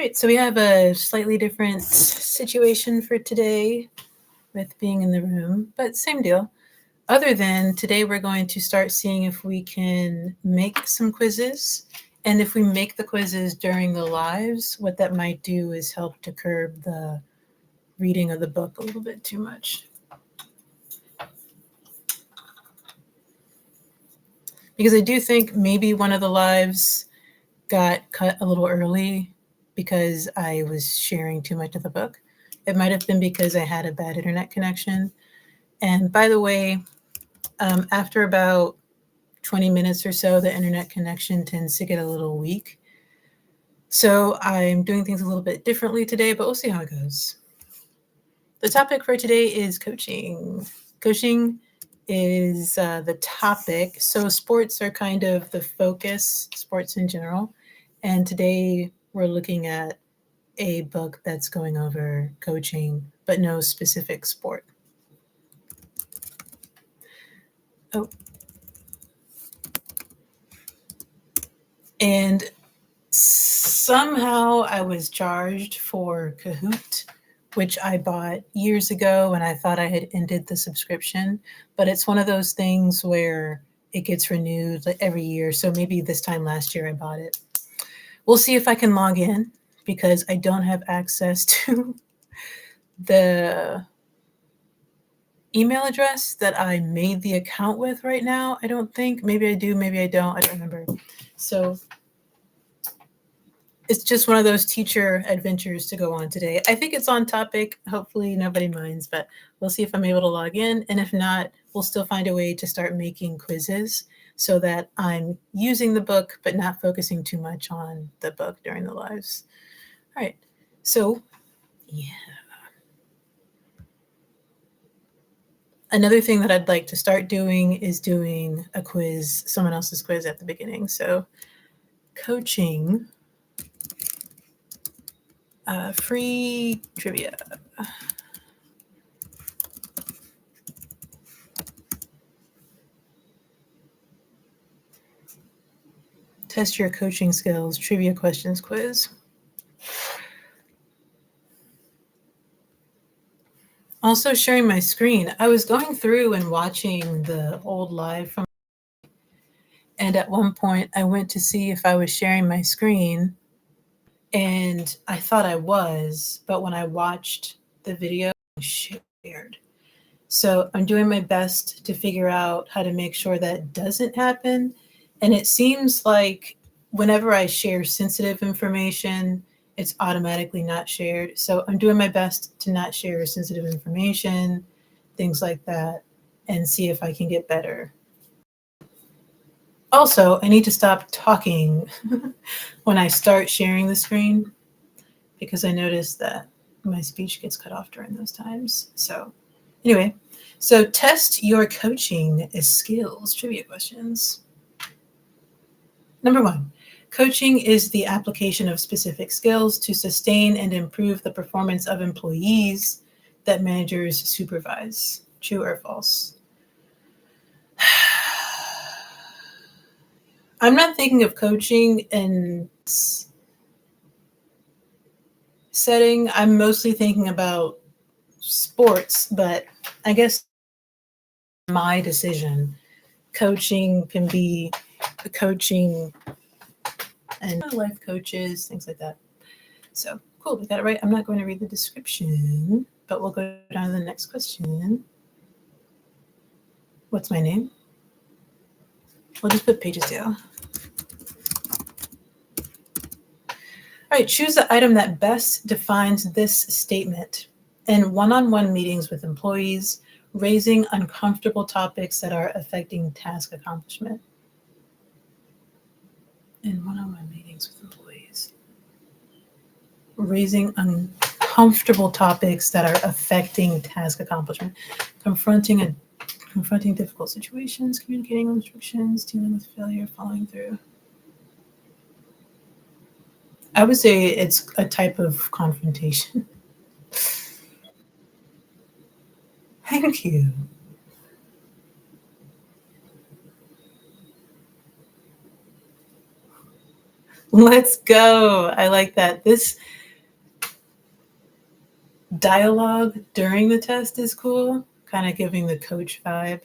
Great. So we have a slightly different situation for today with being in the room, but same deal. Other than today, we're going to start seeing if we can make some quizzes. And if we make the quizzes during the lives, what that might do is help to curb the reading of the book a little bit too much. Because I do think maybe one of the lives got cut a little early because I was sharing too much of the book. It might have been because I had a bad internet connection. And by the way, after about 20 minutes or so, the internet connection tends to get a little weak. So I'm doing things a little bit differently today, but we'll see how it goes. The topic for today is coaching. Coaching is the topic. So sports are kind of the focus, sports in general. And today we're looking at a book that's going over coaching, but no specific sport. Oh. And somehow I was charged for Kahoot, which I bought years ago and I thought I had ended the subscription, but it's one of those things where it gets renewed like every year. So maybe this time last year I bought it. We'll see if I can log in because I don't have access to the email address that I made the account with right now. I don't think. Maybe I do, maybe I don't. I don't remember. So it's just one of those teacher adventures to go on today. I think it's on topic. Hopefully nobody minds, but we'll see if I'm able to log in. And if not, we'll still find a way to start making quizzes so that I'm using the book, but not focusing too much on the book during the lives. All right. So, yeah. Another thing that I'd like to start doing is doing a quiz, someone else's quiz at the beginning. So, coaching. Free trivia. Test your coaching skills, trivia questions quiz. Also sharing my screen. I was going through and watching the old live from, and at one point I went to see if I was sharing my screen, and I thought I was, but when I watched the video, I shared. So I'm doing my best to figure out how to make sure that doesn't happen. And it seems like whenever I share sensitive information, it's automatically not shared. So I'm doing my best to not share sensitive information, things like that, and see if I can get better. Also, I need to stop talking when I start sharing the screen because I noticed that my speech gets cut off during those times. So anyway, so test your coaching skills, trivia questions. Number 1, coaching is the application of specific skills to sustain and improve the performance of employees that managers supervise. True or false? I'm not thinking of coaching in setting. I'm mostly thinking about sports, but I guess my decision. Coaching can be coaching and life coaches, things like that. So cool, we got it right. I'm not going to read the description, but we'll go down to the next question. What's my name? We'll just put Pagesdale. All right, choose the item that best defines this statement. In one-on-one meetings with employees, raising uncomfortable topics that are affecting task accomplishment. In one-on-one meetings with employees, raising uncomfortable topics that are affecting task accomplishment, confronting difficult situations, communicating instructions, dealing with failure, following through. I would say it's a type of confrontation. Thank you. Let's go. I like that. This dialogue during the test is cool, kind of giving the coach vibe.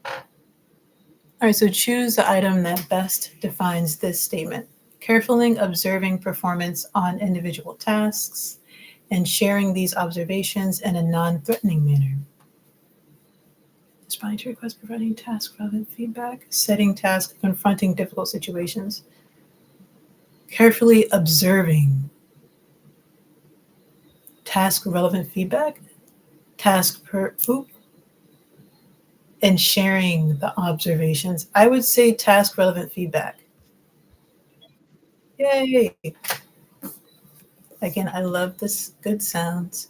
All right, so choose the item that best defines this statement. Carefully observing performance on individual tasks and sharing these observations in a non-threatening manner. Responding to requests, providing task relevant feedback, setting tasks, confronting difficult situations. Carefully observing task relevant feedback, task per oop, and sharing the observations. I would say task relevant feedback. Yay! Again, I love this good sounds.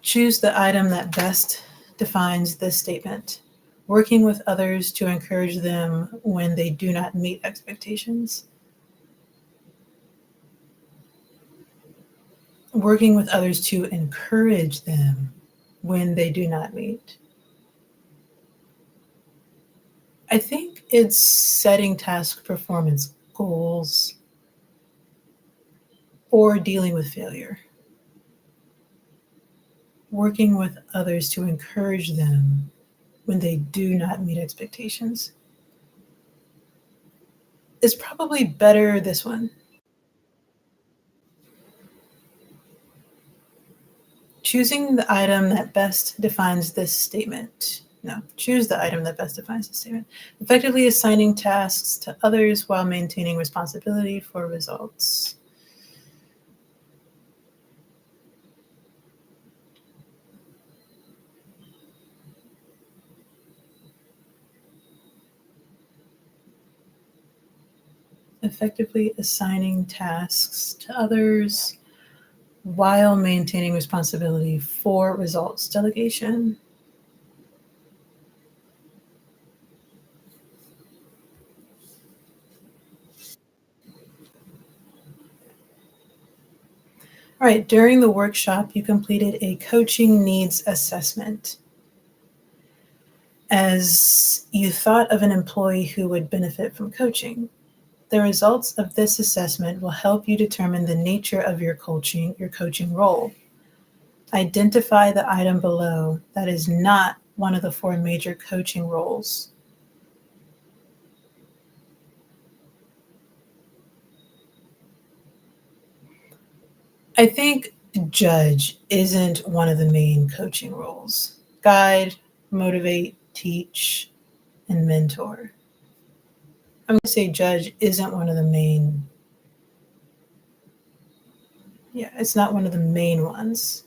Choose the item that best defines this statement. Working with others to encourage them when they do not meet expectations. Working with others to encourage them when they do not meet. I think it's setting task performance goals or dealing with failure. Working with others to encourage them when they do not meet expectations is probably better this one. Choosing the item that best defines this statement. No, choose the item that best defines the statement. Effectively assigning tasks to others while maintaining responsibility for results. Effectively assigning tasks to others while maintaining responsibility for results. Delegation. All right, during the workshop, you completed a coaching needs assessment. As you thought of an employee who would benefit from coaching. The results of this assessment will help you determine the nature of your coaching role. Identify the item below that is not one of the four major coaching roles. I think judge isn't one of the main coaching roles. Guide, motivate, teach, and mentor. I'm going to say judge isn't one of the main, yeah, it's not one of the main ones.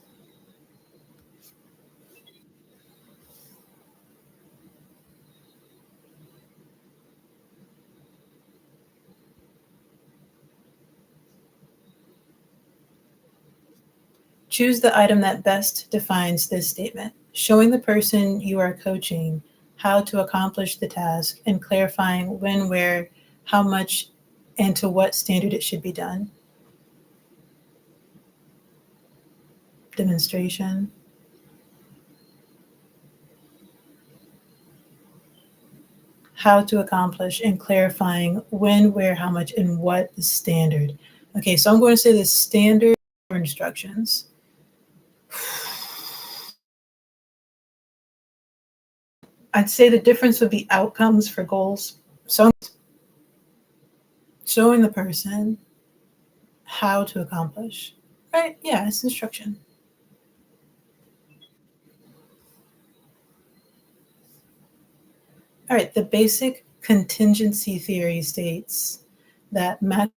Choose the item that best defines this statement, showing the person you are coaching how to accomplish the task and clarifying when, where, how much, and to what standard it should be done. Demonstration. How to accomplish and clarifying when, where, how much, and what the standard. Okay, so I'm going to say the standard or instructions. I'd say the difference would be outcomes for goals. So showing the person how to accomplish. Right? Yeah, it's instruction. All right, the basic contingency theory states that match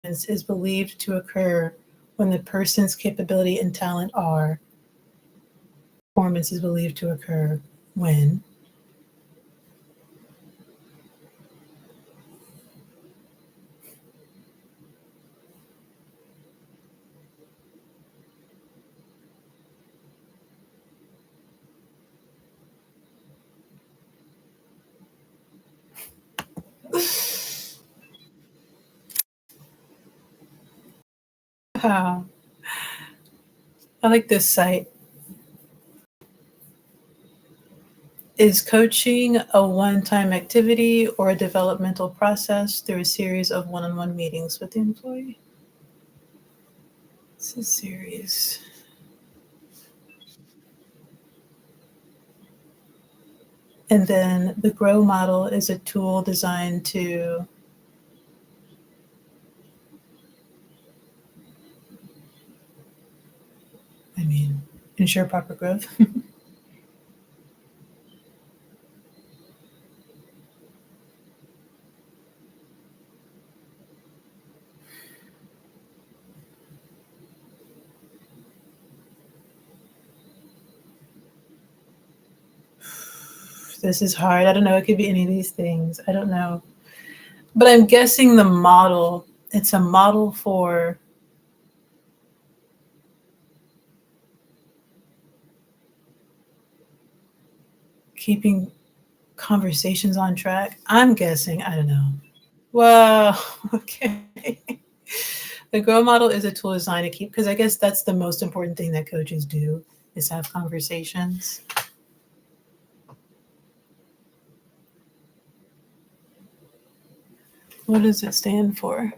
is believed to occur when the person's capability and talent are. Performance is believed to occur when. Wow, I like this site. Is coaching a one-time activity or a developmental process through a series of one-on-one meetings with the employee? It's a series. And then the GROW model is a tool designed to ensure proper growth. This is hard. I don't know. It could be any of these things. I don't know. But I'm guessing the model, it's a model for keeping conversations on track. I'm guessing. I don't know. Well, okay. The GROW model is a tool designed to keep, because I guess that's the most important thing that coaches do is have conversations. What does it stand for?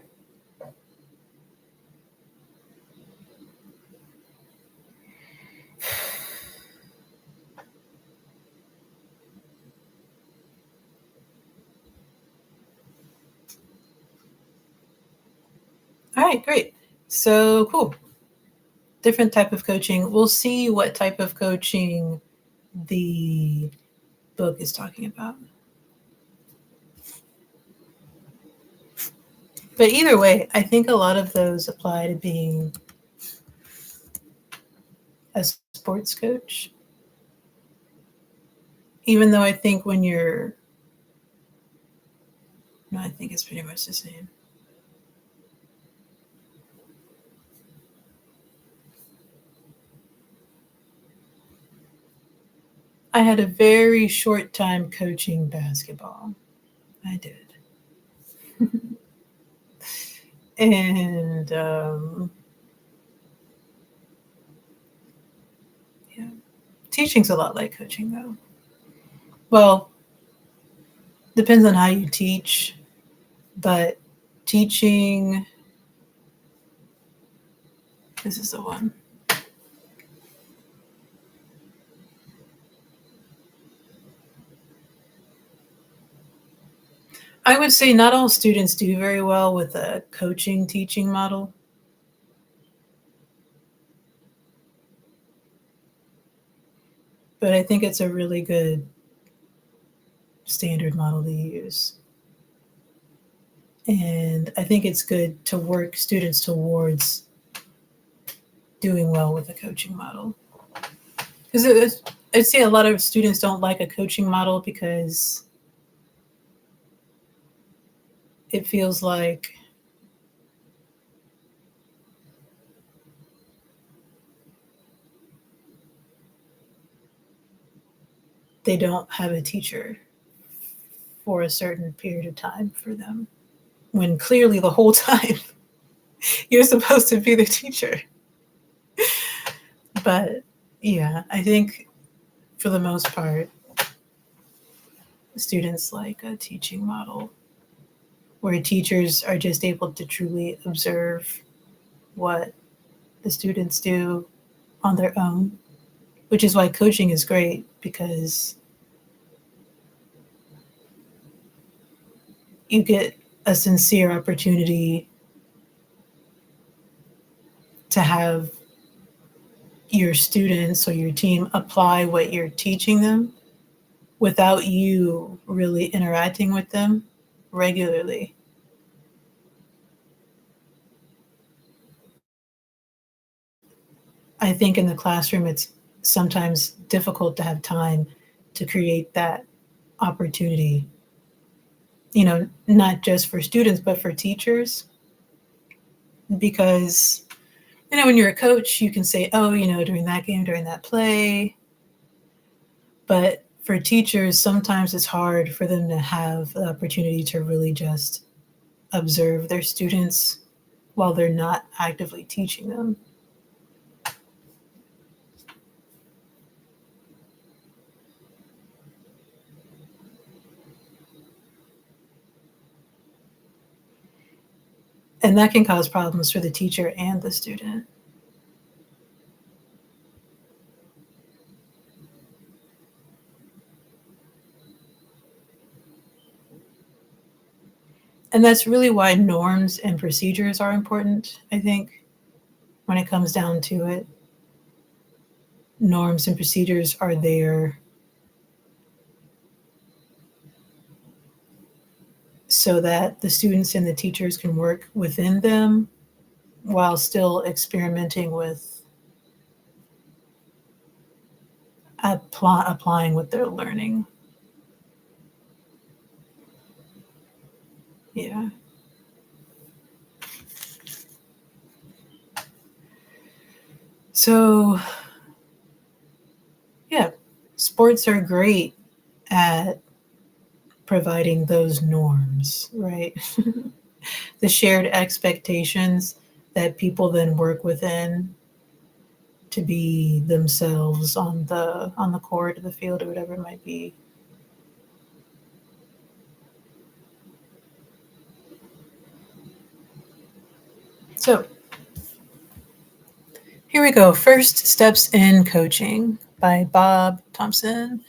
All right, great. So cool. Different type of coaching. We'll see what type of coaching the book is talking about. But either way, I think a lot of those apply to being a sports coach. Even though I think when you're, no, I think it's pretty much the same. I had a very short time coaching basketball. I did. And yeah, teaching's a lot like coaching, though. Well, depends on how you teach, but teaching, this is the one. I would say not all students do very well with a coaching teaching model. But I think it's a really good standard model to use. And I think it's good to work students towards doing well with a coaching model. Because I'd say a lot of students don't like a coaching model because it feels like they don't have a teacher for a certain period of time for them, when clearly the whole time you're supposed to be the teacher. But yeah, I think for the most part, students like a teaching model where teachers are just able to truly observe what the students do on their own, which is why coaching is great, because you get a sincere opportunity to have your students or your team apply what you're teaching them without you really interacting with them regularly. I think in the classroom, it's sometimes difficult to have time to create that opportunity, not just for students, but for teachers. Because, when you're a coach, you can say, oh, during that game, during that play. But for teachers, sometimes it's hard for them to have the opportunity to really just observe their students while they're not actively teaching them. And that can cause problems for the teacher and the student. And that's really why norms and procedures are important, I think, when it comes down to it. Norms and procedures are there so that the students and the teachers can work within them while still experimenting with applying what they're learning. Yeah. So, yeah, sports are great at providing those norms, right? The shared expectations that people then work within to be themselves on the court or the field or whatever it might be. So here we go. First Steps in Coaching by Bob Thompson.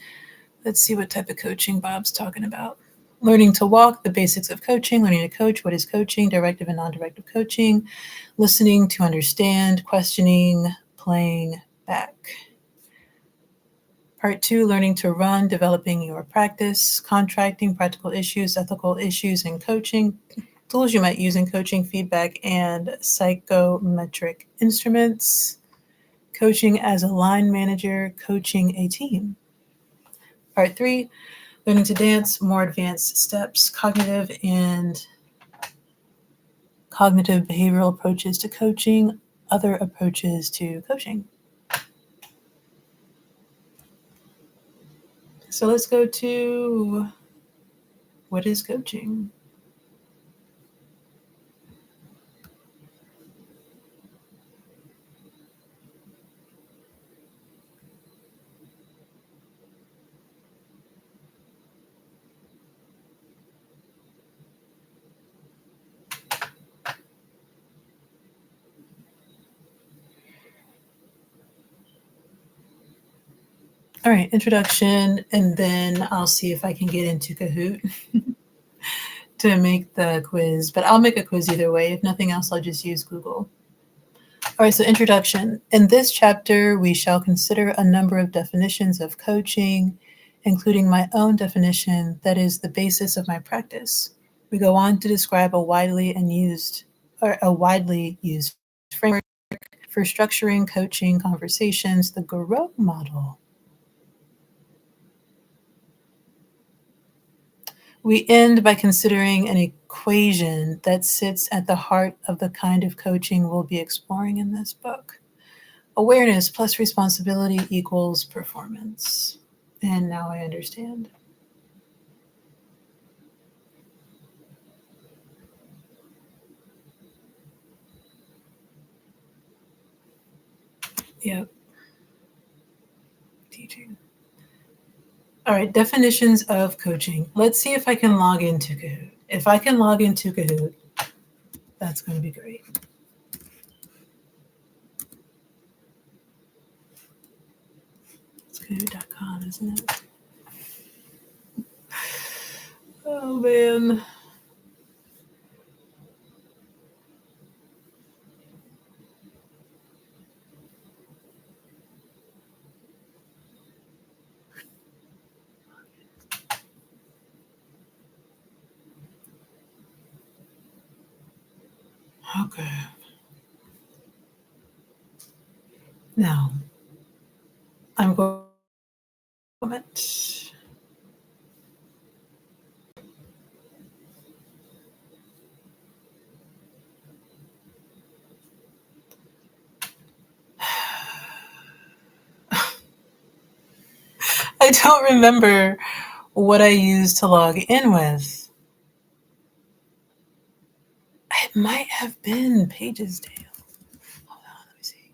Let's see what type of coaching Bob's talking about. Learning to walk, the basics of coaching, learning to coach, what is coaching, directive and non-directive coaching, listening to understand, questioning, playing back. Part 2, learning to run, developing your practice, contracting, practical issues, ethical issues in coaching, tools you might use in coaching, feedback, and psychometric instruments, coaching as a line manager, coaching a team. Part 3, learning to dance, more advanced steps, cognitive behavioral approaches to coaching, other approaches to coaching. So let's go to what is coaching? All right, introduction, and then I'll see if I can get into Kahoot to make the quiz, but I'll make a quiz either way. If nothing else, I'll just use Google. All right, so introduction. In this chapter, we shall consider a number of definitions of coaching, including my own definition that is the basis of my practice. We go on to describe a widely used framework for structuring coaching conversations, the Garot model. We end by considering an equation that sits at the heart of the kind of coaching we'll be exploring in this book. Awareness plus responsibility equals performance. And now I understand. Yep. Teaching. All right, definitions of coaching. Let's see if I can log into Kahoot. If I can log into Kahoot, that's going to be great. It's Kahoot.com, isn't it? Oh, man. Okay. Now, I'm going to comment. I don't remember what I used to log in with. It might have been Pagesdale. Hold on, let me see.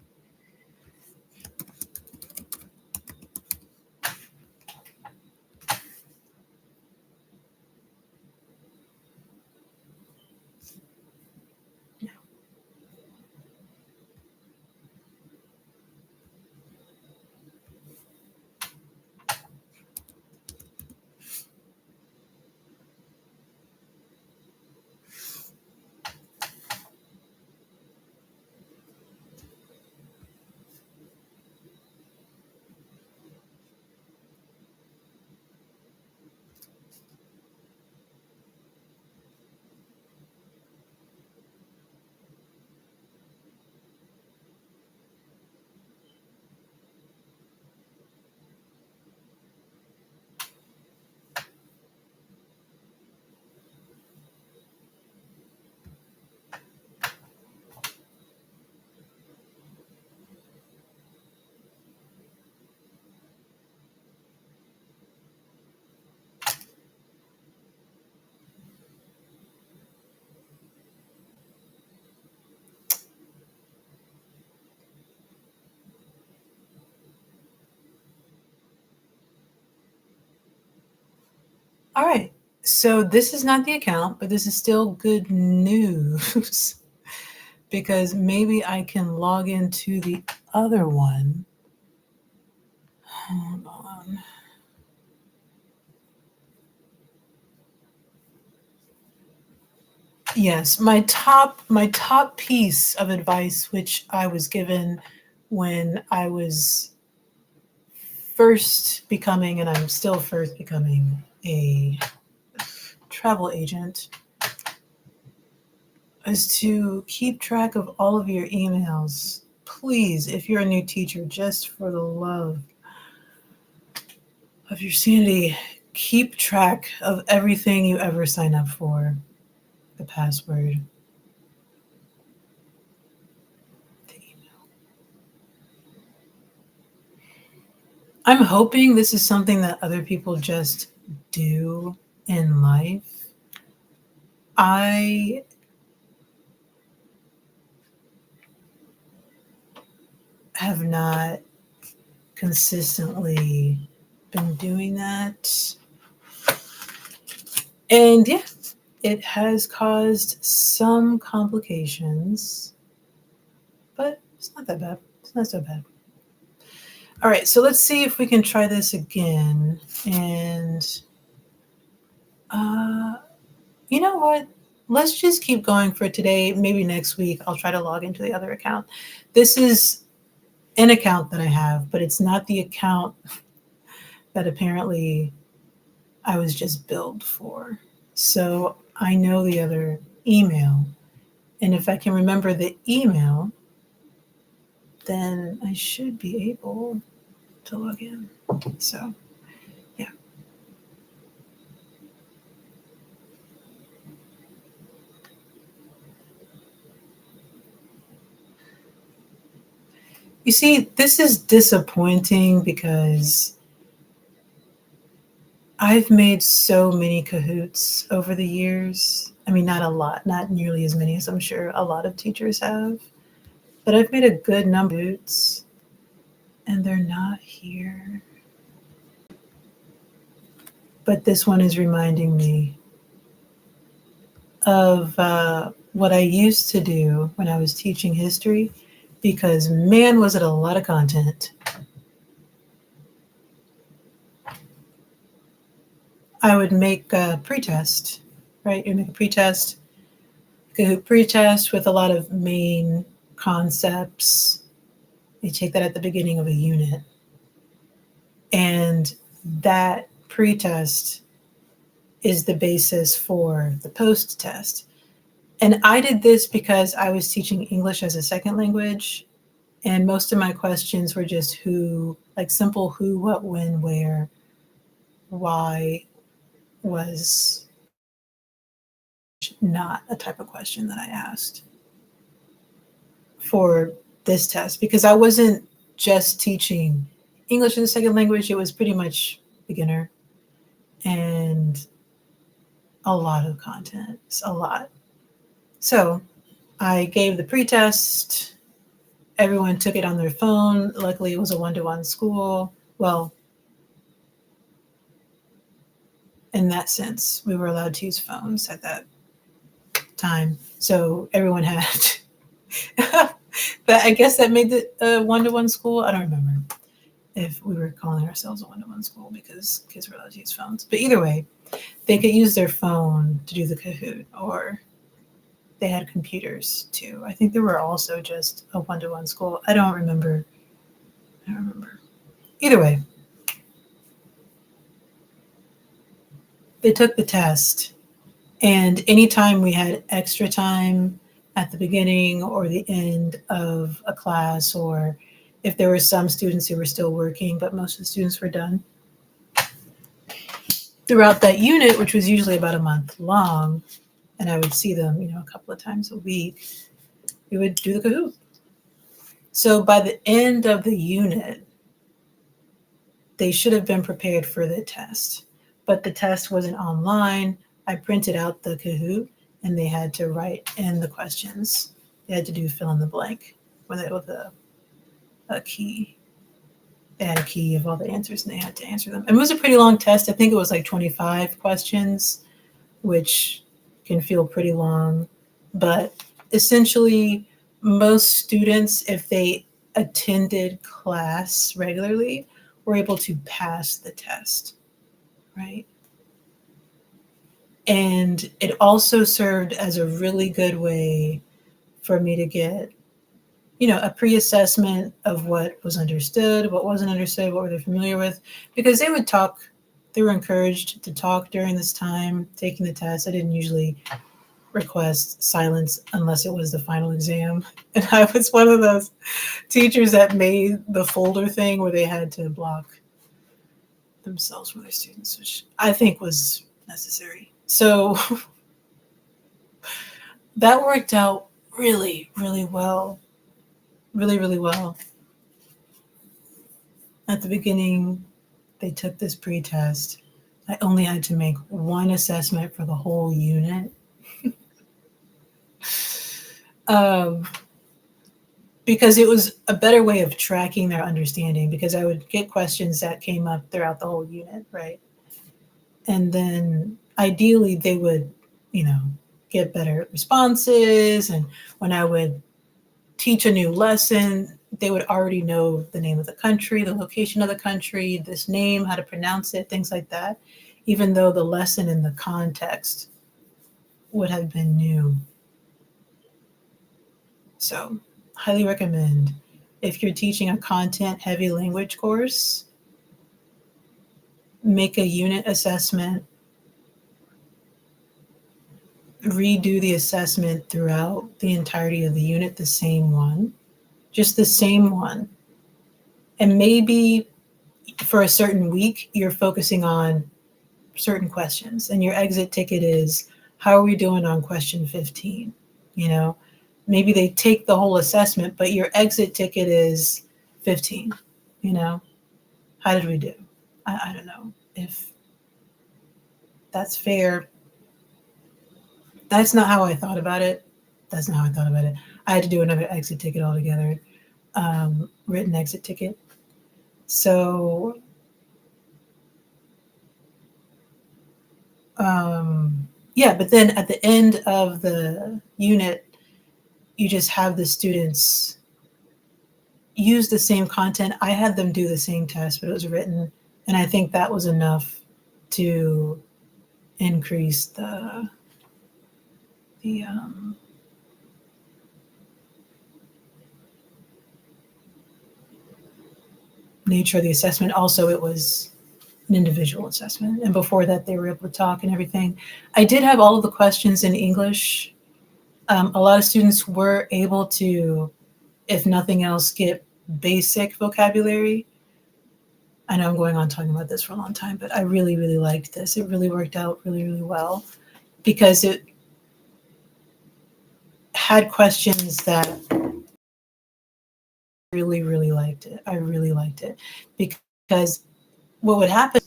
All right. So this is not the account, but this is still good news because maybe I can log into the other one. Hold on. Yes, my top piece of advice, which I was given when I was first becoming, and I'm still first becoming, a travel agent, is to keep track of all of your emails. Please, if you're a new teacher, just for the love of your sanity, keep track of everything you ever sign up for. The password, the email. I'm hoping this is something that other people just do in life. I have not consistently been doing that. And yeah, it has caused some complications, but it's not that bad. It's not so bad. All right, so let's see if we can try this again. And you know what? Let's just keep going for today. Maybe next week I'll try to log into the other account. This is an account that I have, but it's not the account that apparently I was just billed for. So I know the other email. And if I can remember the email, then I should be able to log in. So, yeah. You see, this is disappointing because I've made so many Kahoots over the years. I mean, not a lot, not nearly as many as I'm sure a lot of teachers have, but I've made a good number of Kahoots, and they're not here. But this one is reminding me of what I used to do when I was teaching history, because man, was it a lot of content. I would make a pretest, right? You make a pretest, Kahoot pretest with a lot of main concepts. You take that at the beginning of a unit. And that pretest is the basis for the post test. And I did this because I was teaching English as a second language. And most of my questions were just who, like simple who, what, when, where, why was not a type of question that I asked for this test because I wasn't just teaching English as a second language. It was pretty much beginner and a lot of content, a lot. So I gave the pretest. Everyone took it on their phone. Luckily, it was a one-to-one school. Well, in that sense, we were allowed to use phones at that time. So everyone had, but I guess that made it a one-to-one school. I don't remember if we were calling ourselves a one-to-one school because kids were allowed to use phones. But either way, they could use their phone to do the Kahoot, or they had computers too. I think there were also just a one-to-one school. I don't remember. Either way, they took the test, and anytime we had extra time at the beginning or the end of a class, or if there were some students who were still working, but most of the students were done, throughout that unit, which was usually about a month long, and I would see them, a couple of times a week, we would do the Kahoot. So by the end of the unit, they should have been prepared for the test, but the test wasn't online. I printed out the Kahoot and they had to write in the questions. They had to do fill in the blank with a key. they had a key of all the answers and they had to answer them. And it was a pretty long test. I think it was like 25 questions, which can feel pretty long. But essentially, most students, if they attended class regularly, were able to pass the test, right? And it also served as a really good way for me to get, a pre-assessment of what was understood, what wasn't understood, what were they familiar with, because they would talk. They were encouraged to talk during this time taking the test. I didn't usually request silence unless it was the final exam. And I was one of those teachers that made the folder thing where they had to block themselves from their students, which I think was necessary. So that worked out really, really well. Really, really well. At the beginning, they took this pre-test. I only had to make one assessment for the whole unit. Because it was a better way of tracking their understanding, because I would get questions that came up throughout the whole unit, right? And then ideally they would, get better responses. And when I would teach a new lesson, they would already know the name of the country, the location of the country, this name, how to pronounce it, things like that, even though the lesson and the context would have been new. So, highly recommend, if you're teaching a content-heavy language course, make a unit assessment, redo the assessment throughout the entirety of the unit, the same one, just the same one. And maybe for a certain week, you're focusing on certain questions, and your exit ticket is, how are we doing on question 15? Maybe they take the whole assessment, but your exit ticket is 15. How did we do? I don't know if that's fair. That's not how I thought about it. I had to do another exit ticket altogether, written exit ticket. So, but then at the end of the unit, you just have the students use the same content. I had them do the same test, but it was written. And I think that was enough to increase the nature of the assessment. Also, it was an individual assessment. And before that, they were able to talk and everything. I did have all of the questions in English. A lot of students were able to, if nothing else, get basic vocabulary. I know I'm going on talking about this for a long time, but I really, really liked this. It really worked out really, really well, because it had questions that really, really liked it. I really liked it, because what would happen,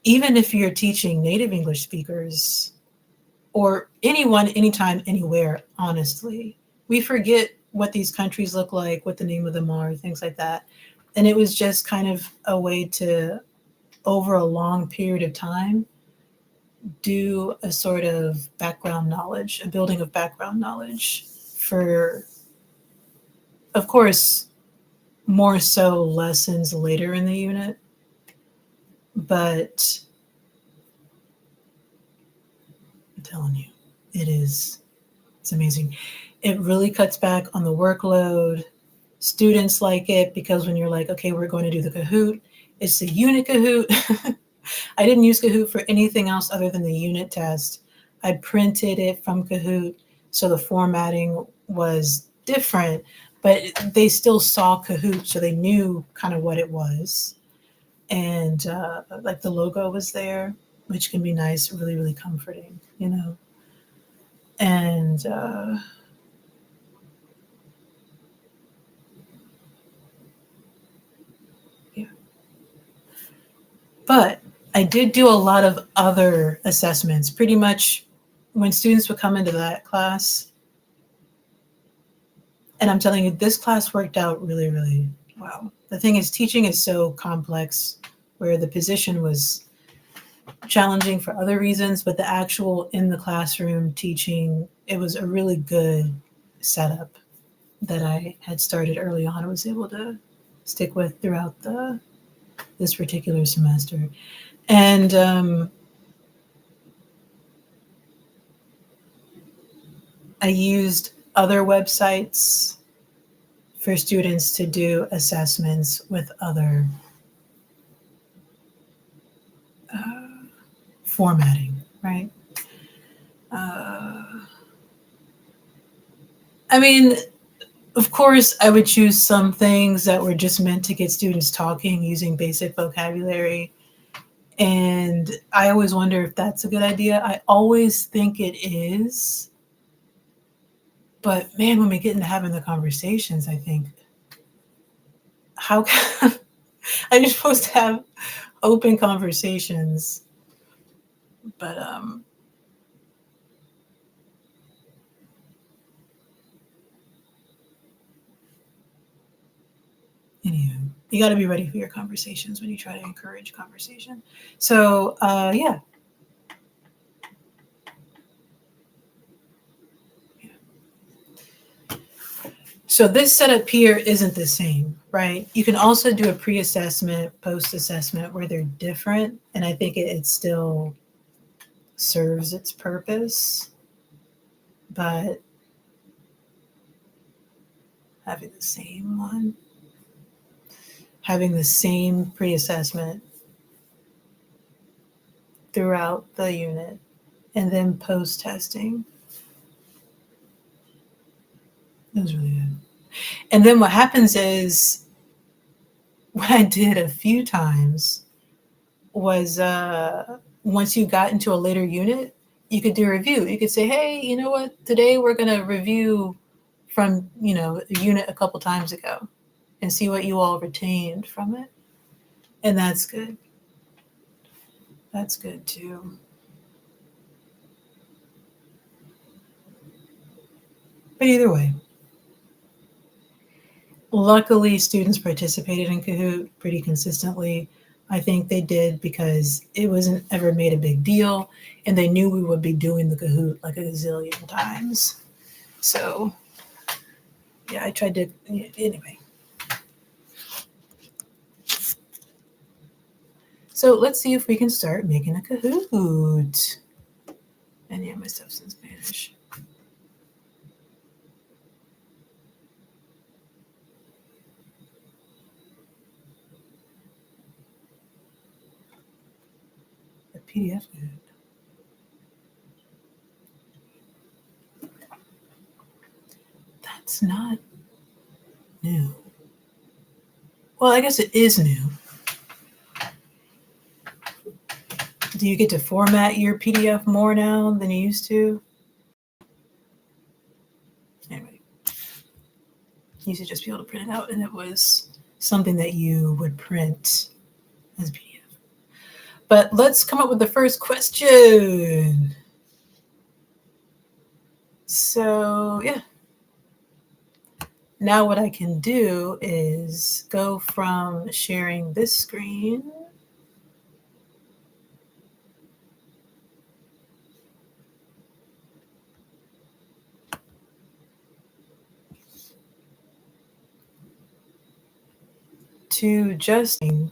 even if you're teaching native English speakers or anyone, anytime, anywhere, honestly, we forget what these countries look like, what the name of them are, things like that. And it was just kind of a way to, over a long period of time, do a sort of background knowledge, a building of background knowledge for, of course, more so lessons later in the unit. But I'm telling you, it's amazing. It really cuts back on the workload. Students like it because when you're like, okay, we're going to do the Kahoot, it's the unit Kahoot. I didn't use Kahoot for anything else other than the unit test. I printed it from Kahoot, so the formatting was different, but they still saw Kahoot, so they knew kind of what it was. And like the logo was there, which can be nice, really, really comforting, And but I did do a lot of other assessments. Pretty much when students would come into that class, and I'm telling you, this class worked out really, really, wow. The thing is, teaching is so complex where the position was challenging for other reasons, but the actual in the classroom teaching, it was a really good setup that I had started early on. I was able to stick with throughout this particular semester. And I used other websites for students to do assessments with other formatting, right? Uh, I mean, of course, I would choose some things that were just meant to get students talking using basic vocabulary. And I always wonder if that's a good idea. I always think it is. But man, when we get into having the conversations, I think, how can I'm just supposed to have open conversations? But anyway, you got to be ready for your conversations when you try to encourage conversation. So yeah. So this setup here isn't the same, right? You can also do a pre-assessment, post-assessment where they're different, and I think it still serves its purpose. But having the same one, having the same pre-assessment throughout the unit, and then post-testing, it was really good. And then what happens is, what I did a few times was once you got into a later unit, you could do a review. You could say, hey, you know what? Today we're going to review from, a unit a couple times ago and see what you all retained from it. And that's good. That's good too. But either way, luckily students participated in Kahoot pretty consistently. I think they did because it wasn't ever made a big deal and they knew we would be doing the Kahoot like a gazillion times. So yeah, I tried to, anyway. So let's see if we can start making a Kahoot. And yeah, my stuff's in Spanish. A PDF Kahoot. That's not new. Well, I guess it is new. Do you get to format your PDF more now than you used to? Anyway, you used to just be able to print it out, and it was something that you would print as PDF. But let's come up with the first question. So, yeah. Now what I can do is go from sharing this screen to just the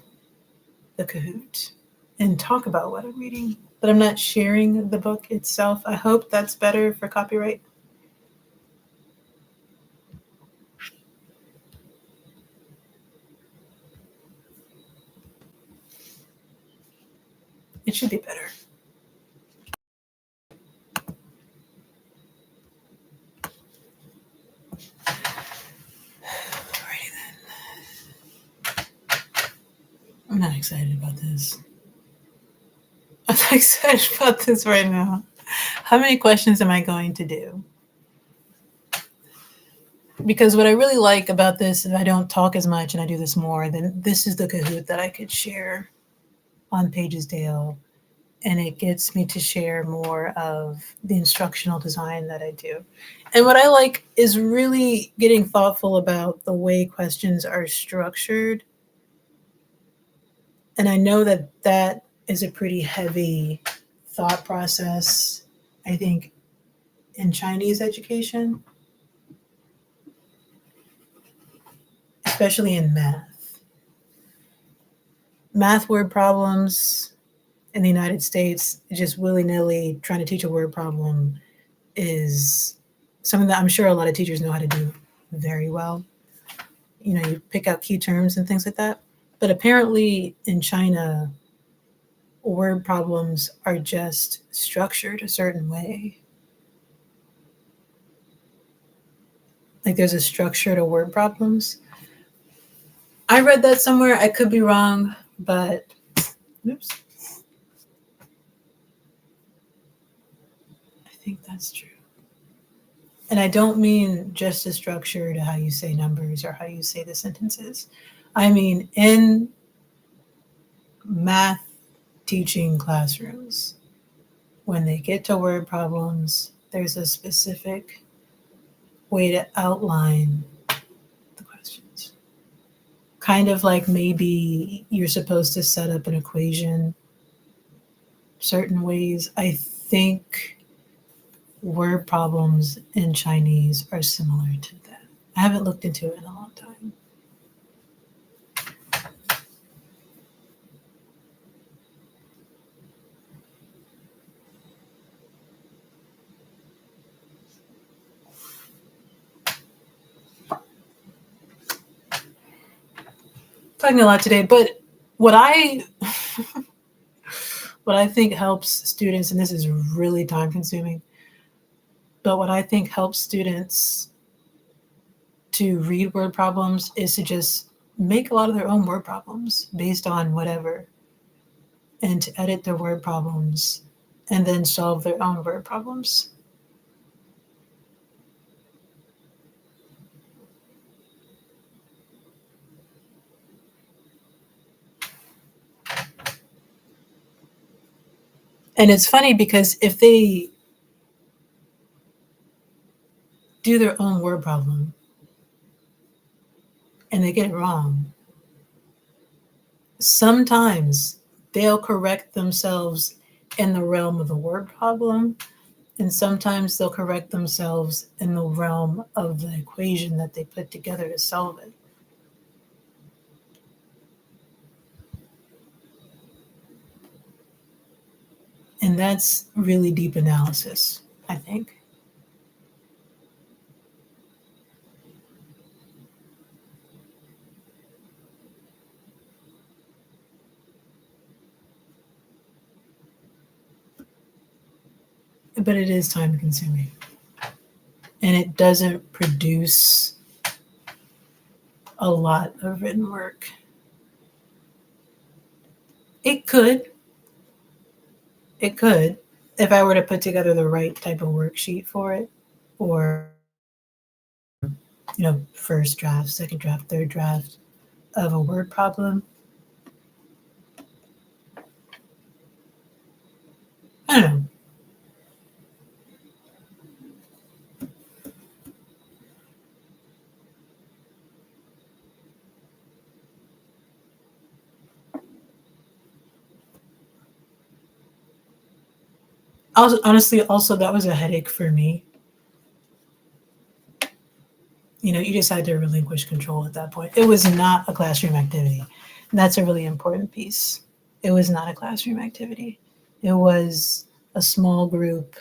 Kahoot and talk about what I'm reading, but I'm not sharing the book itself. I hope that's better for copyright. It should be better. Alrighty then. I'm not excited about this. I'm not excited about this right now. How many questions am I going to do? Because what I really like about this, if I don't talk as much and I do this more, then this is the Kahoot that I could share on Pages Dale and it gets me to share more of the instructional design that I do. And what I like is really getting thoughtful about the way questions are structured. And I know that that is a pretty heavy thought process, I think, in Chinese education, especially in math. Math word problems in the United States, just willy nilly trying to teach a word problem is something that I'm sure a lot of teachers know how to do very well. You know, you pick out key terms and things like that. But apparently in China, word problems are just structured a certain way. Like there's a structure to word problems. I read that somewhere. I could be wrong, but oops. I think that's true. And I don't mean just a structure to how you say numbers or how you say the sentences. I mean in math teaching classrooms, when they get to word problems, there's a specific way to outline the questions. Kind of like maybe you're supposed to set up an equation certain ways. I think word problems in Chinese are similar to that. I haven't looked into it in a long time. Talking a lot today, but what I what I think helps students, and this is really time consuming, but what I think helps students to read word problems is to just make a lot of their own word problems based on whatever, and to edit their word problems and then solve their own word problems. And it's funny because if they do their own word problem and they get it wrong, sometimes they'll correct themselves in the realm of the word problem, and sometimes they'll correct themselves in the realm of the equation that they put together to solve it. And that's really deep analysis, I think. But it is time consuming. And it doesn't produce a lot of written work. It could. It could, if I were to put together the right type of worksheet for it, or, first draft, second draft, third draft of a word problem. I don't know. Also, honestly, also that was a headache for me. You just had to relinquish control at that point. It was not a classroom activity. And that's a really important piece. It was not a classroom activity. It was a small group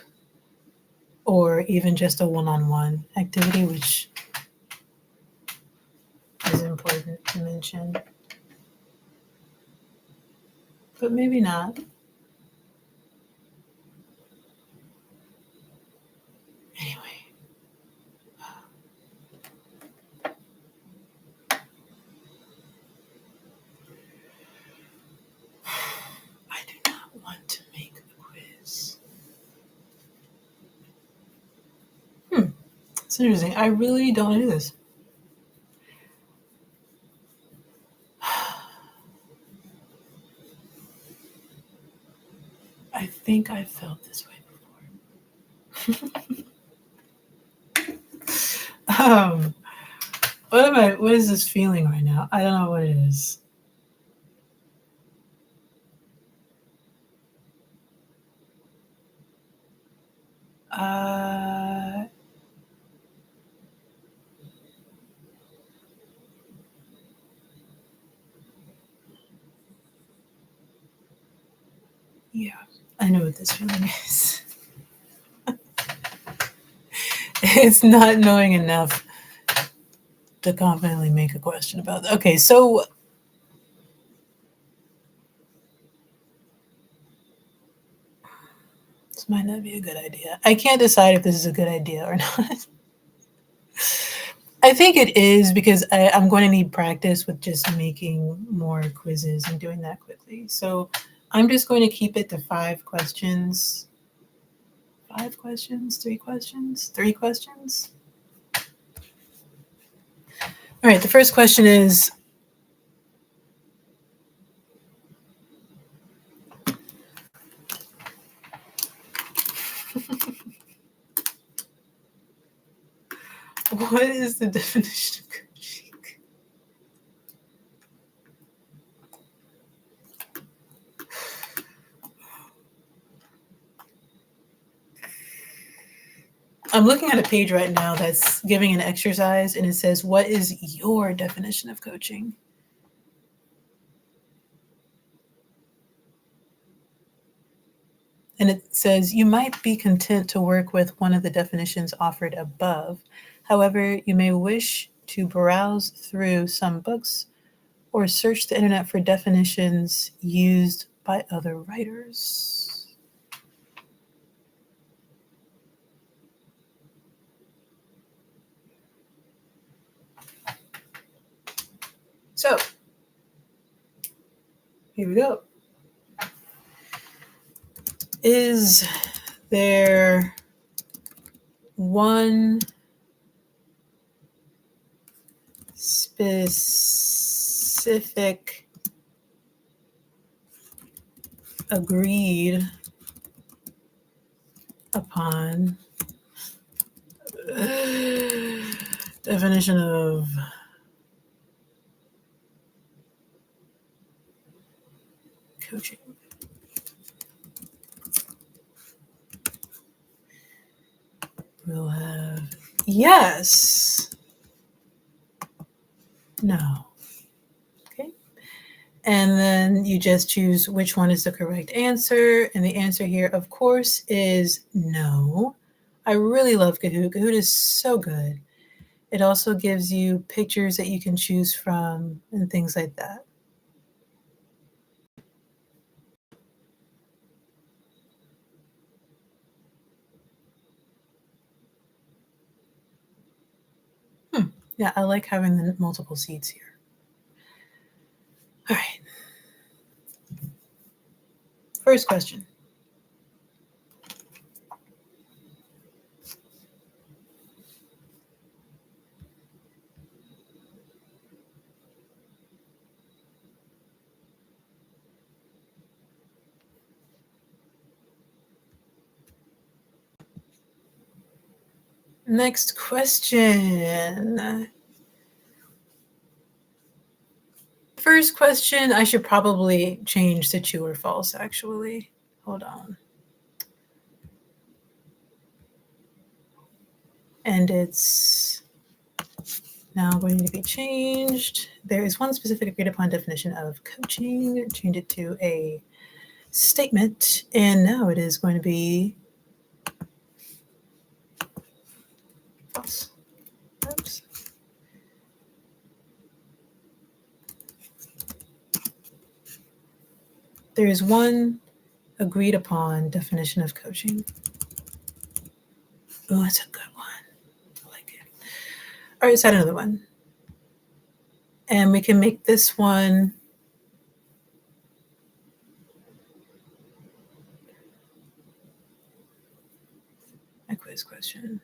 or even just a one-on-one activity, which is important to mention. But maybe not. Anyway. I do not want to make a quiz. It's interesting. I really don't want to do this. I think I felt this way before. What is this feeling right now? I don't know what it is. Yeah, I know what this feeling is. It's not knowing enough to confidently make a question about that. Okay, so this might not be a good idea. I can't decide if this is a good idea or not. I think it is because I'm going to need practice with just making more quizzes and doing that quickly. So I'm just going to keep it to 5 questions. 5 questions, 3 questions, 3 questions. All right, the first question is, what is the definition of coaching? I'm looking at a page right now that's giving an exercise and it says, what is your definition of coaching? And it says, you might be content to work with one of the definitions offered above. However, you may wish to browse through some books or search the internet for definitions used by other writers. So, here we go. Is there one specific agreed upon definition of coaching? We'll have yes, no. Okay. And then you just choose which one is the correct answer. And the answer here, of course, is no. I really love Kahoot. Kahoot is so good. It also gives you pictures that you can choose from and things like that. Yeah, I like having the multiple seats here. All right. First question. Next question. First question, I should probably change to true or false, actually. Hold on. And it's now going to be changed. There is one specific agreed upon definition of coaching. Change it to a statement. And now it is going to be false. Oops. There is one agreed upon definition of coaching. Oh, that's a good one. I like it. All right, let's add another one. And we can make this one a quiz question.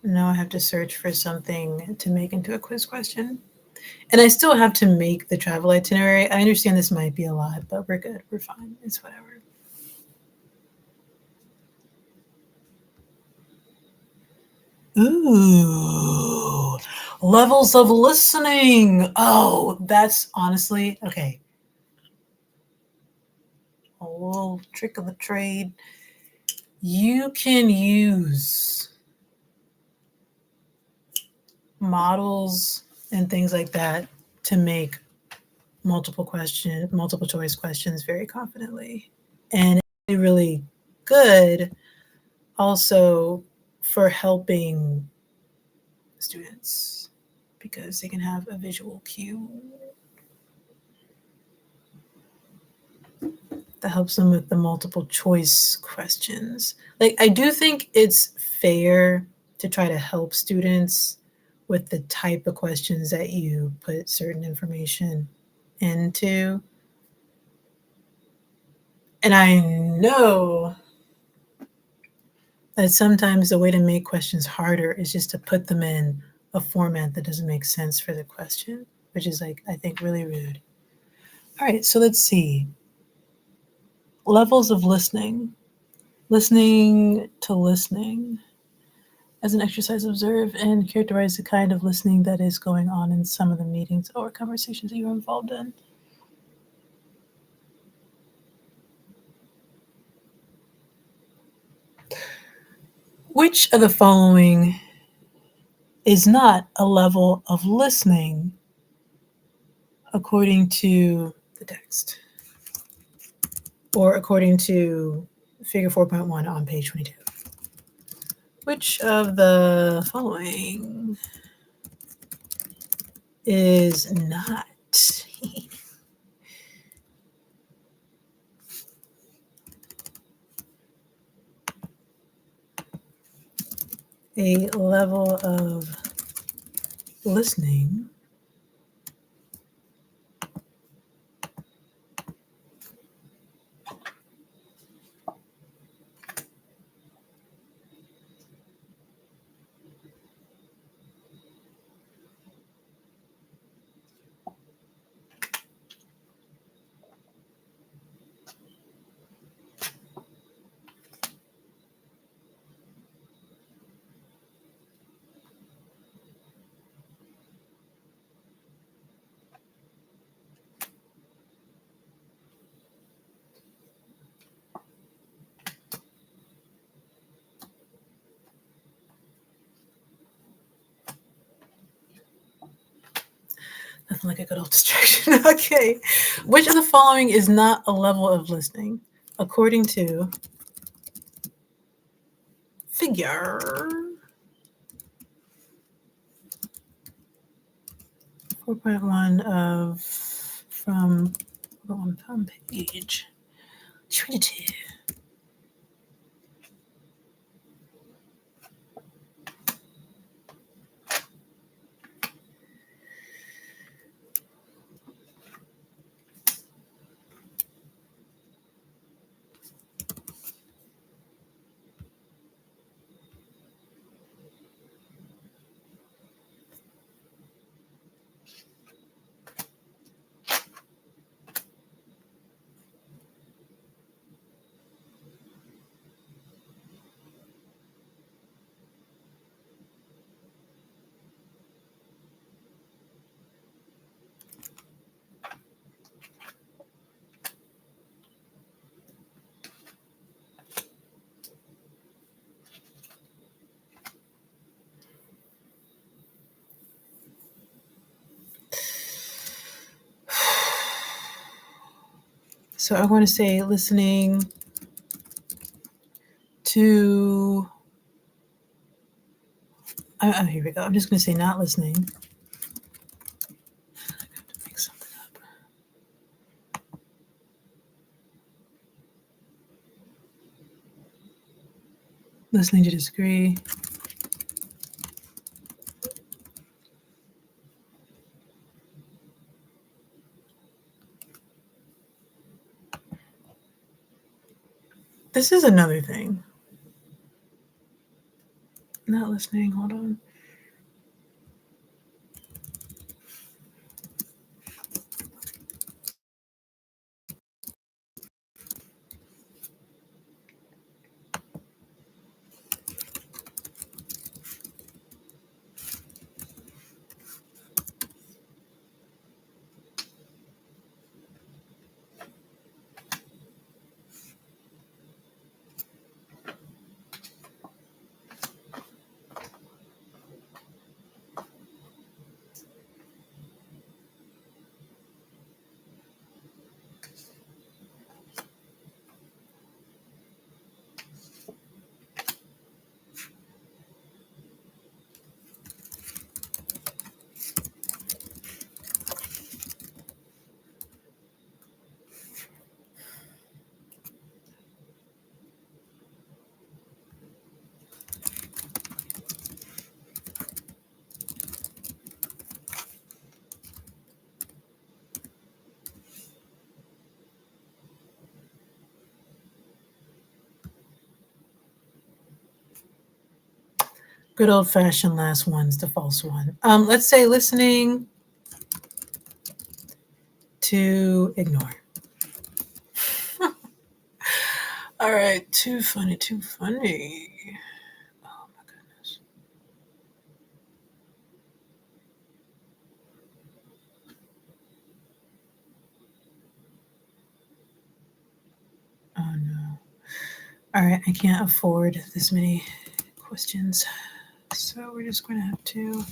Now I have to search for something to make into a quiz question. And I still have to make the travel itinerary. I understand this might be a lot, but we're good. We're fine. It's whatever. Ooh, levels of listening. Oh, that's honestly okay. A little trick of the trade. You can use models and things like that to make multiple choice questions very confidently. And it's really good also for helping students because they can have a visual cue that helps them with the multiple choice questions. Like, I do think it's fair to try to help students with the type of questions that you put certain information into. And I know that sometimes the way to make questions harder is just to put them in a format that doesn't make sense for the question, which is like, I think, really rude. All right, so let's see. Levels of listening. Listening to listening. As an exercise, observe and characterize the kind of listening that is going on in some of the meetings or conversations that you're involved in. Which of the following is not a level of listening according to the text? Or according to figure 4.1 on page 22. Which of the following is not a level of listening Nothing like a good old distraction. Okay. Which of the following is not a level of listening? According to figure 4.1 of from on page 22. So I want to say listening to. Oh, here we go. I'm just going to say not listening. I have to make something up. Listening to disagree. This is another thing. Not listening. Hold on. Good old-fashioned last one's the false one. Let's say listening to ignore. All right, too funny, too funny. Oh my goodness. Oh no. All right, I can't afford this many questions. So we're just going to have to.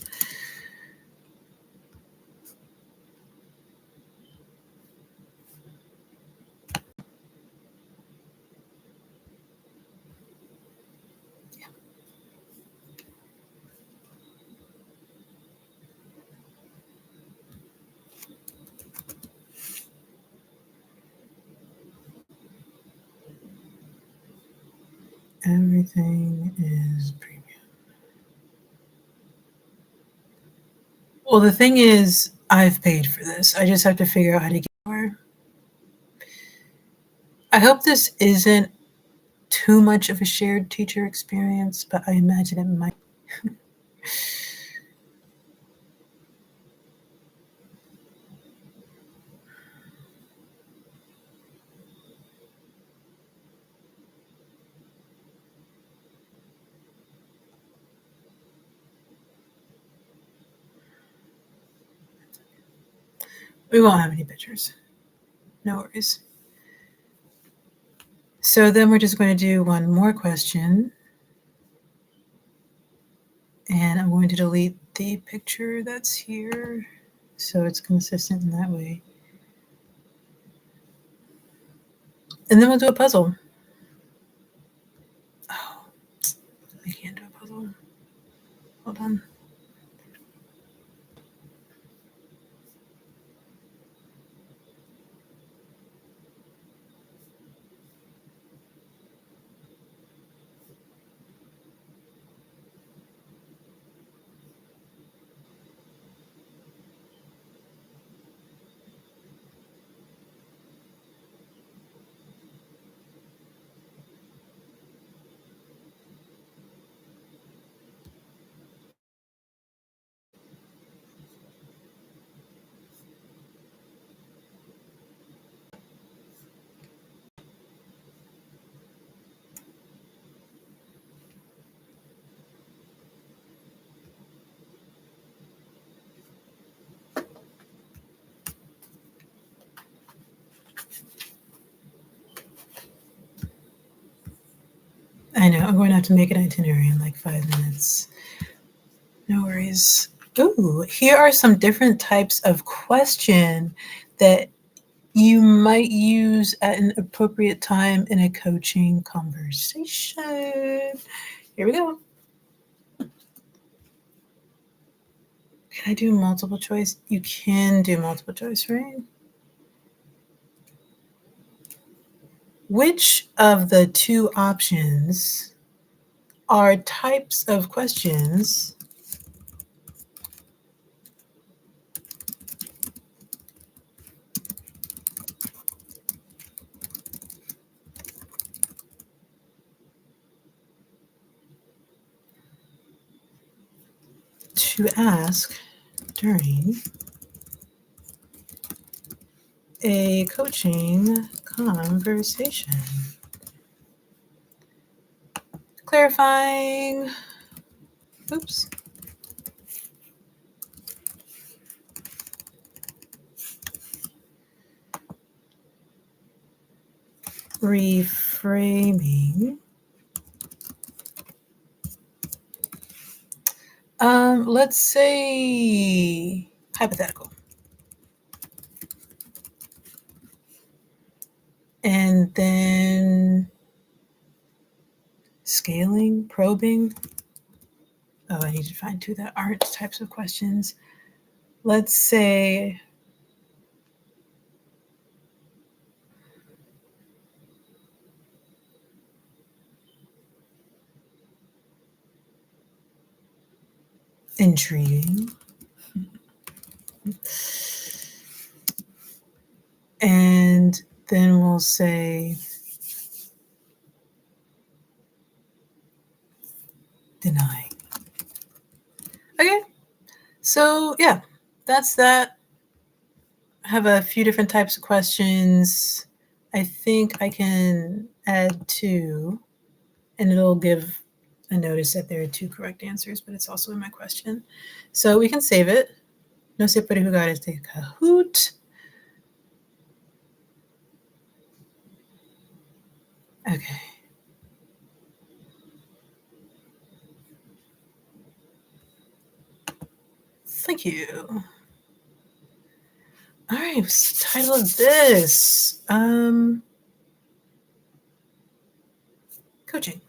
Everything is premium. Well, the thing is, I've paid for this. I just have to figure out how to get more. I hope this isn't too much of a shared teacher experience, but I imagine it might. We won't have any pictures. No worries. So then we're just going to do one more question. And I'm going to delete the picture that's here so it's consistent in that way. And then we'll do a puzzle. Oh, I can't do a puzzle. Hold on. I know, I'm going to have to make an itinerary in like 5 minutes. No worries. Ooh, here are some different types of question that you might use at an appropriate time in a coaching conversation. Here we go. Can I do multiple choice? You can do multiple choice, right? Which of the two options are types of questions to ask during a coaching conversation? Clarifying. Oops. Reframing. Let's say hypothetical. And then scaling, probing. Oh, I need to find two that aren't types of questions. Let's say intriguing. And then we'll say denying. So yeah, that's that. I have a few different types of questions. I think I can add two, and it'll give a notice that there are two correct answers, but it's also in my question. So we can save it. No sé puede jugar este Kahoot. Okay. Thank you. All right, what's the title of this? Coaching.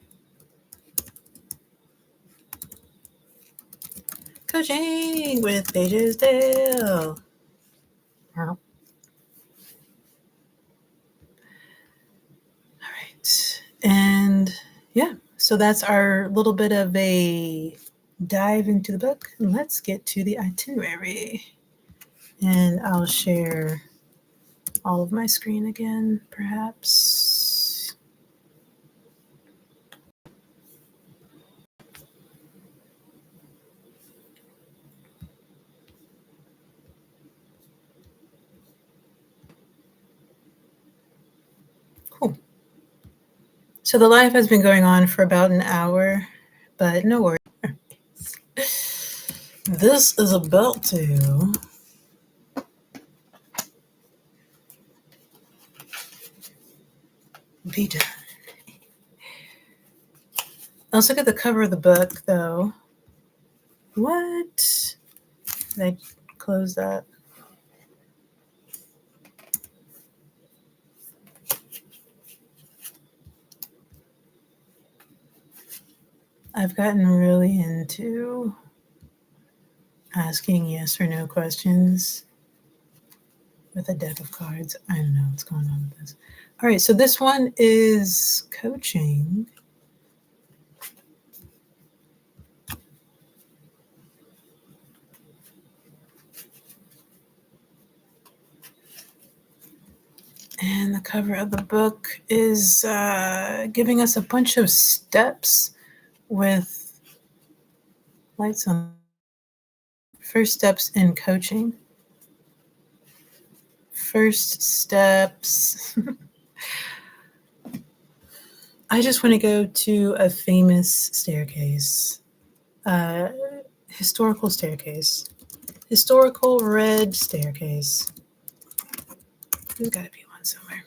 Coaching with Pages Dale. All right. And yeah, so that's our little bit of a dive into the book. Let's get to the itinerary. And I'll share all of my screen again, perhaps. Cool. So the live has been going on for about an hour, but no worries. This is about to be done. Let's look at the cover of the book, though. What? Did I close that? I've gotten really into asking yes or no questions with a deck of cards. I don't know what's going on with this. All right, so this one is coaching. And the cover of the book is giving us a bunch of steps with lights on. First steps in coaching. First steps. I just want to go to a famous staircase, historical staircase, historical red staircase. There's got to be one somewhere.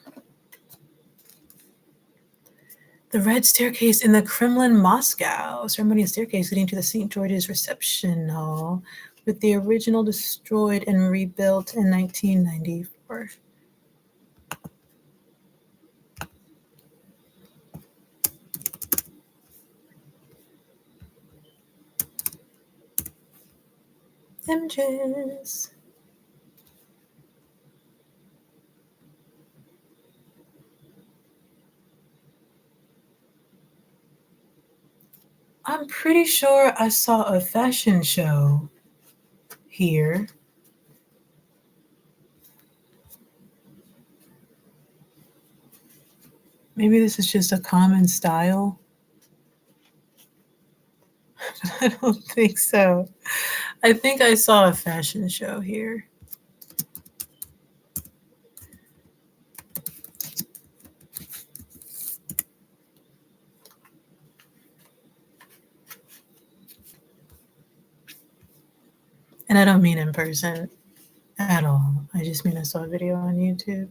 The red staircase in the Kremlin, Moscow, ceremonial staircase leading to the St. George's reception hall, with the original destroyed and rebuilt in 1994. Images. I'm pretty sure I saw a fashion show here. Maybe this is just a common style. I don't think so. I think I saw a fashion show here. And I don't mean in person at all. I just mean I saw a video on YouTube.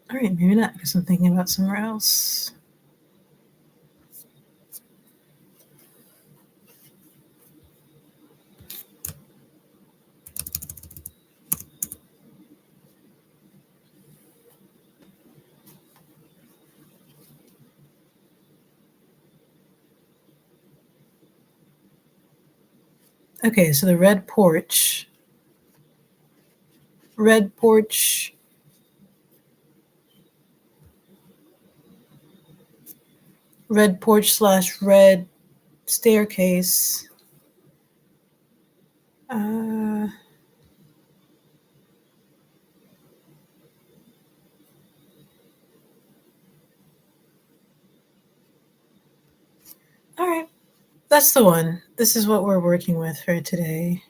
All right, maybe not, because I'm thinking about somewhere else. Okay, so the red porch. Red porch. red porch / red staircase. All right, that's the one. This is what we're working with for today.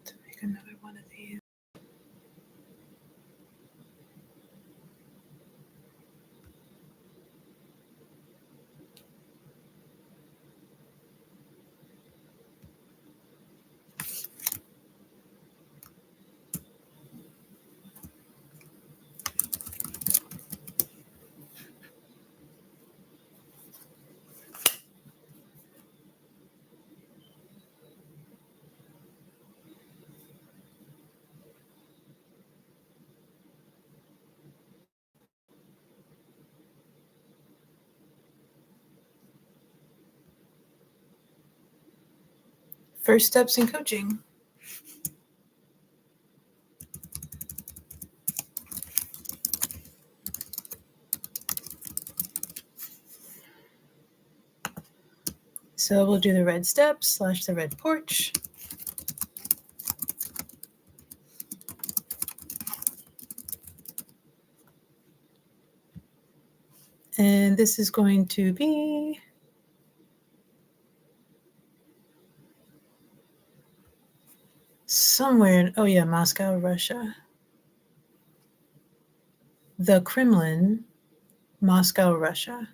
To make another one of these. First steps in coaching. So we'll do the red steps / the red porch. And this is going to be somewhere in, oh yeah, Moscow, Russia. The Kremlin, Moscow, Russia.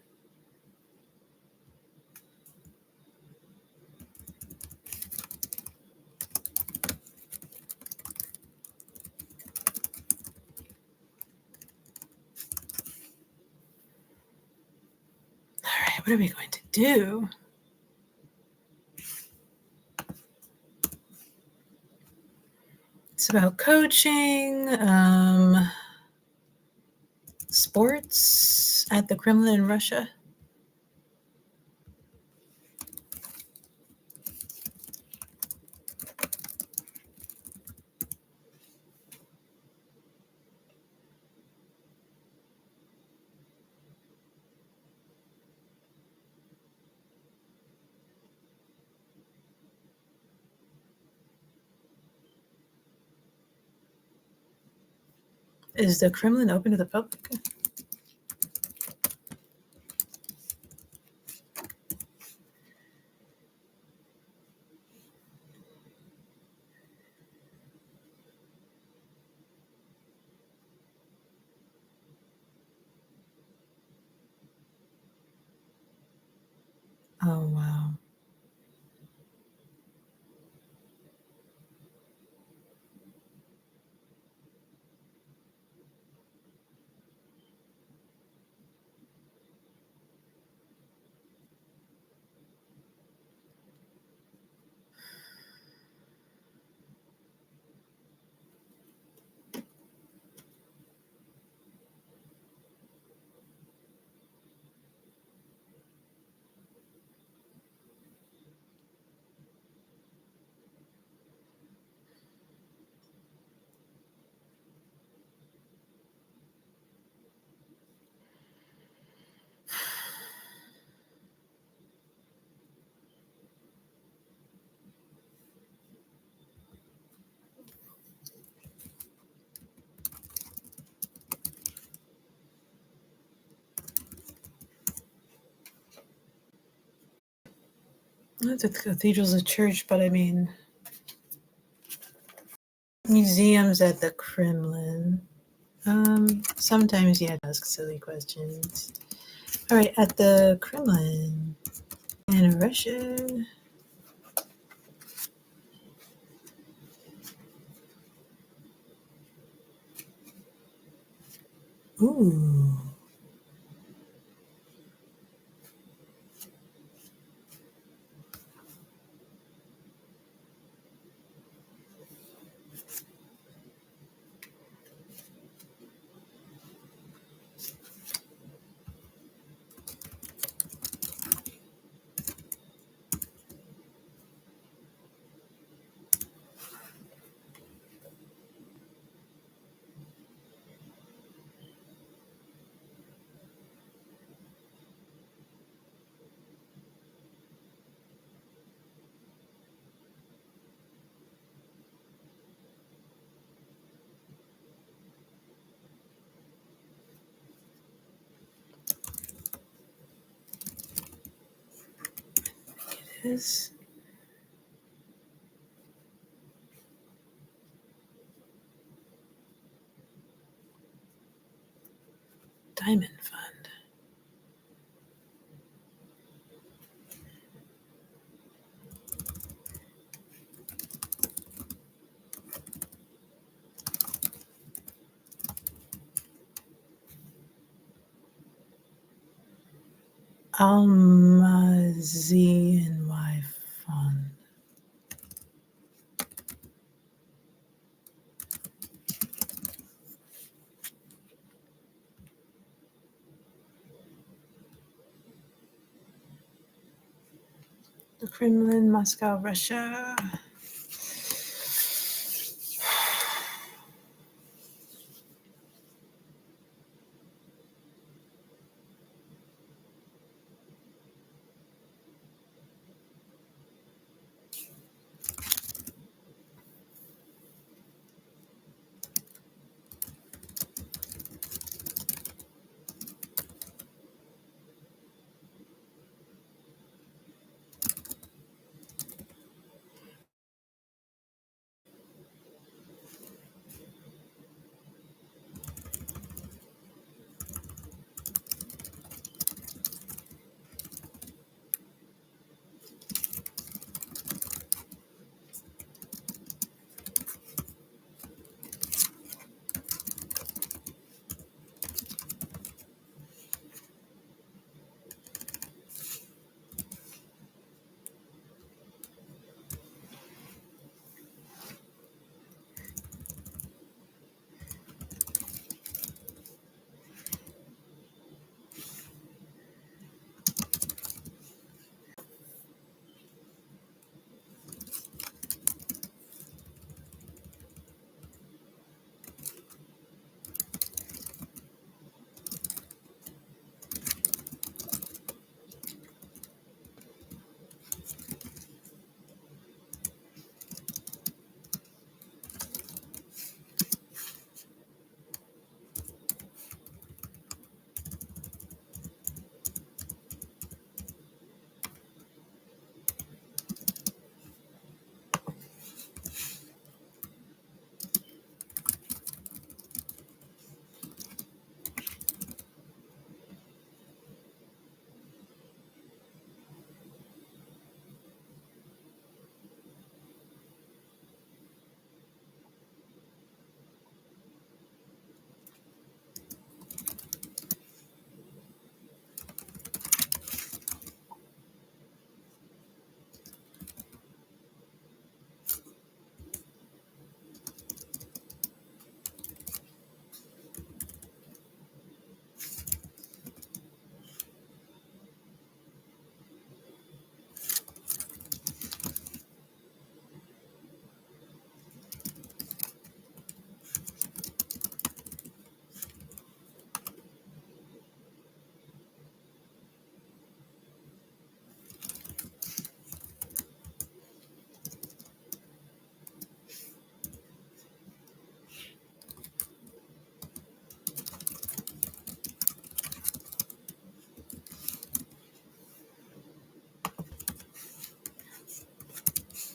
All right, what are we going to do? It's about coaching, sports at the Kremlin in Russia. Is the Kremlin open to the public? Oh, wow. The cathedral's a church, but I mean, Museums at the Kremlin. Sometimes, yeah, ask silly questions. All right, at the Kremlin in Russia. Ooh. It is. Diamond Fund. Almazian Wife Fund. The Kremlin, Moscow, Russia.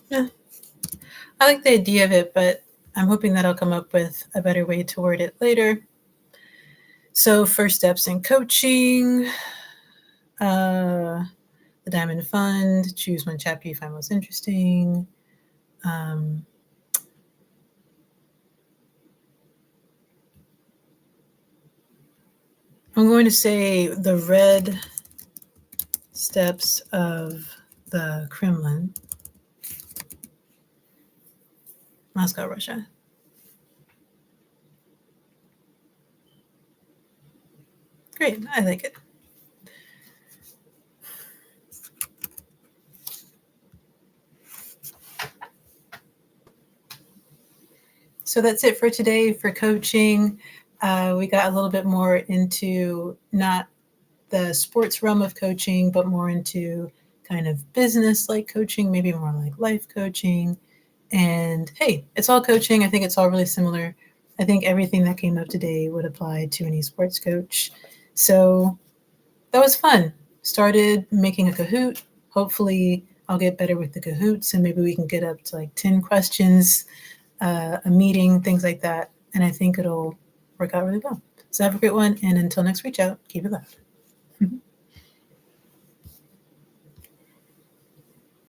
Yeah, I like the idea of it, but I'm hoping that I'll come up with a better way to word it later. So first steps in coaching, the Diamond Fund, choose one chapter you find most interesting. I'm going to say the red steps of the Kremlin, Moscow, Russia. Great, I like it. So that's it for today for coaching. We got a little bit more into not the sports realm of coaching, but more into kind of business like coaching, maybe more like life coaching. And hey, it's all coaching. I think it's all really similar. I think everything that came up today would apply to any sports coach. So that was fun. Started making a Kahoot. Hopefully, I'll get better with the Kahoots and maybe we can get up to like 10 questions, a meeting, things like that. And I think it'll work out really well. So have a great one. And until next reach out, keep it left.